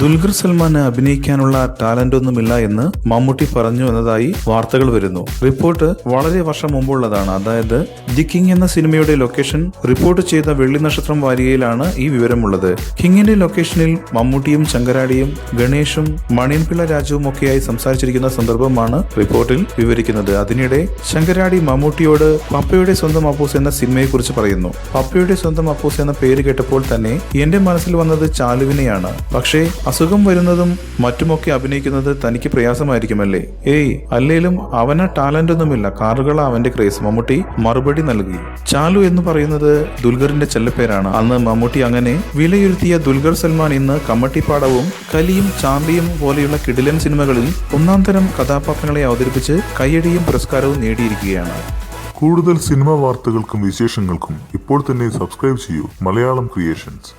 ദുൽഖർ സൽമാന് അഭിനയിക്കാനുള്ള talent ഒന്നുമില്ല എന്ന് മമ്മൂട്ടി പറഞ്ഞു എന്നതായി വാർത്തകൾ വരുന്നു. റിപ്പോർട്ട് വളരെ വർഷം മുമ്പുള്ളതാണ്. അതായത് ദി കിങ് എന്ന സിനിമയുടെ ലൊക്കേഷൻ റിപ്പോർട്ട് ചെയ്ത വെള്ളി നക്ഷത്രം വാരികയിലാണ് ഈ വിവരമുള്ളത്. കിങ്ങിന്റെ ലൊക്കേഷനിൽ മമ്മൂട്ടിയും ശങ്കരാടിയും ഗണേഷും മണിയൻപിള്ള രാജുവും ഒക്കെയായി സംസാരിച്ചിരിക്കുന്ന സന്ദർഭമാണ് റിപ്പോർട്ടിൽ വിവരിക്കുന്നത്. അതിനിടെ ശങ്കരാടി മമ്മൂട്ടിയോട് പപ്പയുടെ സ്വന്തം അപ്പൂസ് എന്ന സിനിമയെക്കുറിച്ച് പറയുന്നു. പപ്പയുടെ സ്വന്തം അപ്പൂസ് എന്ന പേര് കേട്ടപ്പോൾ തന്നെ എന്റെ മനസ്സിൽ വന്നത് ചാലുവിനെയാണ്. പക്ഷേ അസുഖം വരുന്നതും മറ്റുമൊക്കെ അഭിനയിക്കുന്നത് തനിക്ക് പ്രയാസമായിരിക്കുമല്ലേ? ഏയ് അല്ലേലും അവന് ടാലന്റ് ഒന്നുമില്ല, കാറുകളാ അവന്റെ ക്രേസ്. മമ്മൂട്ടി മറുപടി നൽകി. ചാലു എന്ന് പറയുന്നത് ദുൽഖറിന്റെ ചെല്ലപ്പേരാണ്. അന്ന് മമ്മൂട്ടി അങ്ങനെ വിലയിരുത്തിയ ദുൽഖർ സൽമാൻ ഇന്ന് കമ്മട്ടിപ്പാടവും കലിയും ചാർലിയും പോലെയുള്ള കിടിലൻ സിനിമകളിൽ ഒന്നാം തരം കഥാപാത്രങ്ങളെ അവതരിപ്പിച്ച് കയ്യടിയും പുരസ്കാരവും നേടിയിരിക്കുകയാണ്. കൂടുതൽ സിനിമാ വാർത്തകൾക്കും വിശേഷങ്ങൾക്കും ഇപ്പോൾ തന്നെ സബ്സ്ക്രൈബ് ചെയ്യൂ മലയാളം ക്രിയേഷൻസ്.